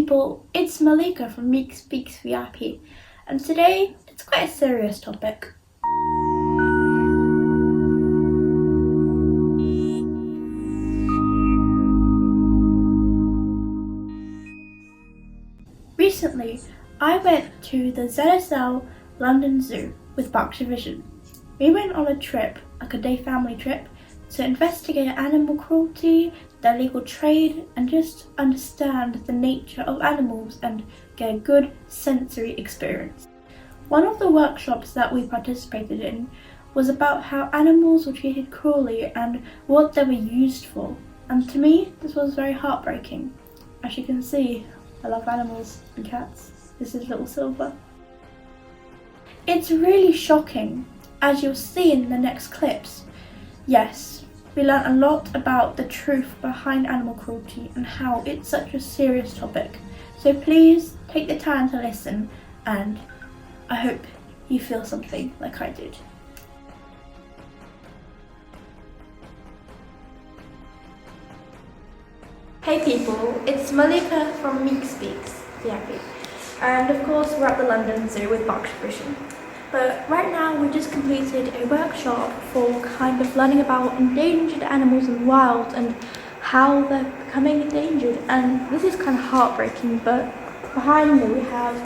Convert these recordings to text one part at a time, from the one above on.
people, it's Maleeka from Meeks VIP, and today it's quite a serious topic. Recently, I went to the ZSL London Zoo with Berkshire Vision. We went on a trip, like a day family trip, to investigate animal cruelty, the illegal trade, and just understand the nature of animals and get a good sensory experience. One of the workshops that we participated in was about how animals were treated cruelly and what they were used for. And to me, this was very heartbreaking. As you can see, I love animals and cats. This is little Silver. It's really shocking, as you'll see in the next clips. Yes, we learned a lot about the truth behind animal cruelty and how it's such a serious topic. So please take the time to listen, and I hope you feel something like I did. Hey people, it's Maleeka from Meeks VIP, and of course we're at the London Zoo with Berkshire Vision. But right now we just completed a workshop for kind of learning about endangered animals in the wild and how they're becoming endangered. And this is kind of heartbreaking, but behind me we have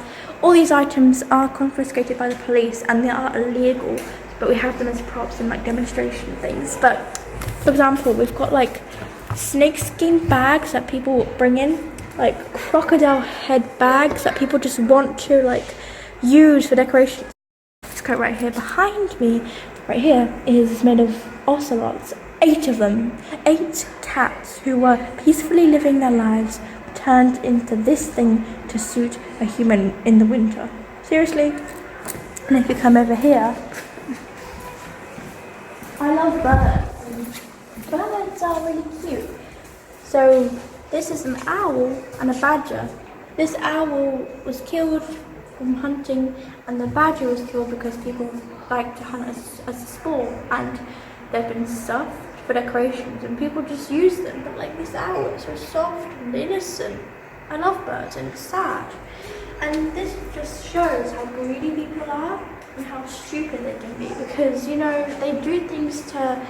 all these items are confiscated by the police and they are illegal, but we have them as props in like demonstration things. But for example, we've got like snakeskin bags that people bring in, like crocodile head bags that people just want to like use for decoration. Right here behind me, right here, is made of ocelots, 8 of them, 8 cats who were peacefully living their lives turned into this thing to suit a human in the winter. Seriously. And if you come over here, I love birds. Birds are really cute. So this is an owl and a badger. This owl was killed from hunting, and the badger was killed because people like to hunt as a sport, and they've been stuffed for decorations and people just use them. But like this owl is so soft and innocent. I love birds and it's sad. And this just shows how greedy people are and how stupid they can be, because you know they do things to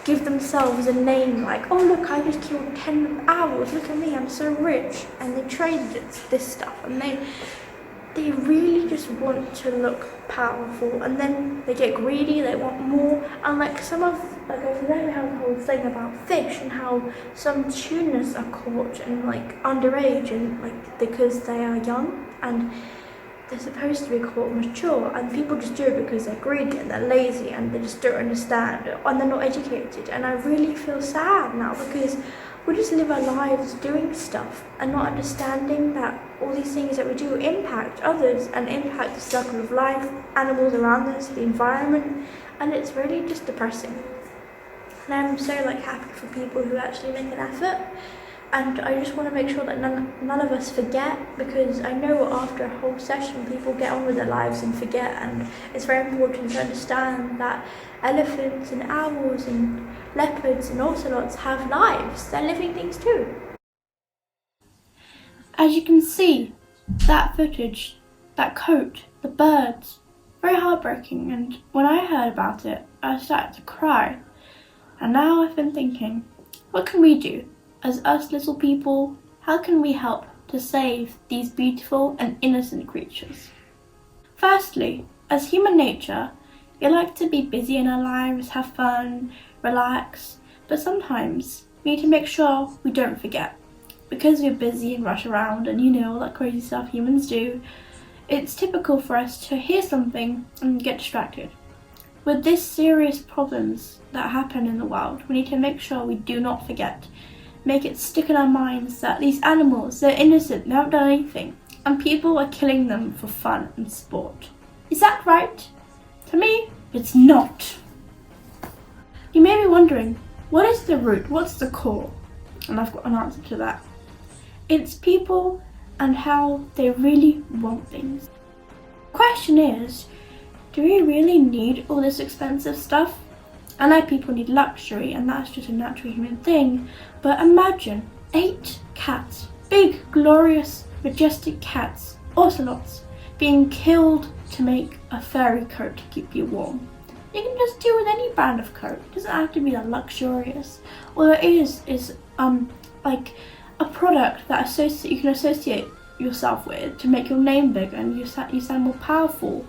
give themselves a name, like, oh look, I just killed 10 owls, look at me, I'm so rich, and they trade this stuff, and they really just want to look powerful, and then they get greedy, they want more. And like some of, like over there we have the whole thing about fish and how some tunas are caught and like underage, and like because they are young and they're supposed to be caught mature, and people just do it because they're greedy and they're lazy and they just don't understand and they're not educated. And I really feel sad now because we just live our lives doing stuff and not understanding that all these things that we do impact others and impact the circle of life, animals around us, the environment, and it's really just depressing. And I'm so like happy for people who actually make an effort, and I just want to make sure that none of us forget, because I know after a whole session people get on with their lives and forget, and it's very important to understand that elephants and owls and leopards and ocelots have lives. They're living things too. As you can see, that footage, that coat, the birds, very heartbreaking, and when I heard about it, I started to cry. And now I've been thinking, what can we do? As us little people, how can we help to save these beautiful and innocent creatures? Firstly, as human nature, we like to be busy in our lives, have fun, relax, but sometimes we need to make sure we don't forget. Because we're busy and rush around and you know all that crazy stuff humans do, it's typical for us to hear something and get distracted. With these serious problems that happen in the world, we need to make sure we do not forget. Make it stick in our minds that these animals, they're innocent, they haven't done anything, and people are killing them for fun and sport. Is that right? To me, it's not. You may be wondering, what is the root? What's the core? And I've got an answer to that. It's people and how they really want things. The question is, do we really need all this expensive stuff? I know people need luxury and that's just a natural human thing, but imagine 8 cats, big, glorious majestic cats, ocelots, being killed to make a furry coat to keep you warm. You can just do with any brand of coat. It doesn't have to be that luxurious. All it is like a product that you can associate yourself with to make your name bigger, and you sound more powerful,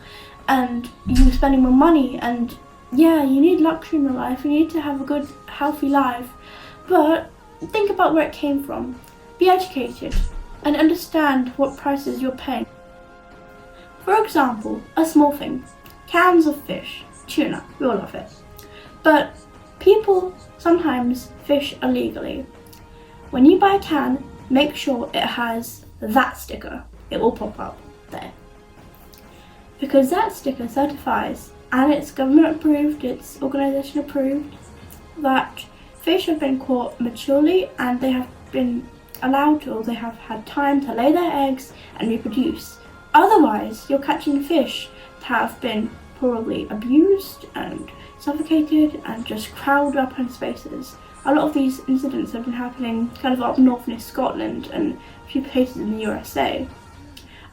and you're spending more money. And yeah, you need luxury in your life. You need to have a good, healthy life. But think about where it came from. Be educated and understand what prices you're paying. For example, a small thing, cans of fish, tuna, we all love it. But people sometimes fish illegally. When you buy a can, make sure it has that sticker. It will pop up there. Because that sticker certifies, and it's government approved, it's organisation approved, that fish have been caught maturely and they have been allowed to, or they have had time to lay their eggs and reproduce. Otherwise, you're catching fish that have been probably abused and suffocated and just crowded up in spaces. A lot of these incidents have been happening kind of up north near Scotland and a few places in the USA.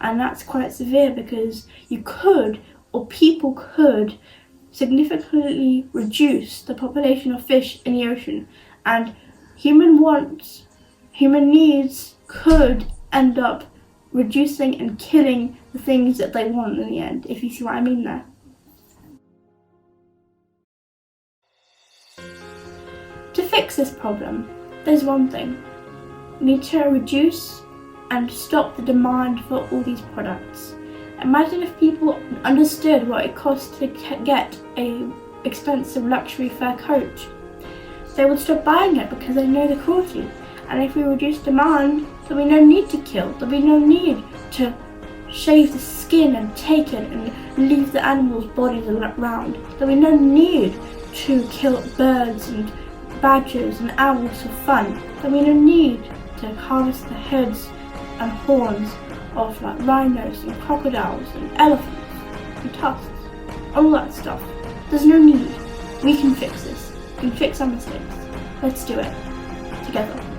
And that's quite severe because you could, or people could, significantly reduce the population of fish in the ocean, and human needs could end up reducing and killing the things that they want in the end, if you see what I mean there. To fix this problem, there's one thing. We need to reduce and stop the demand for all these products. Imagine if people understood what it costs to get a expensive luxury fur coat. They would stop buying it because they know the cruelty. And if we reduce demand, there'll be no need to kill. There'll be no need to shave the skin and take it and leave the animals' bodies around. There'll be no need to kill birds and badgers and owls for fun. There'll be no need to harvest the heads and horns of like rhinos and crocodiles and elephants and tusks, all that stuff. There's no need. We can fix this. We can fix our mistakes. Let's do it together.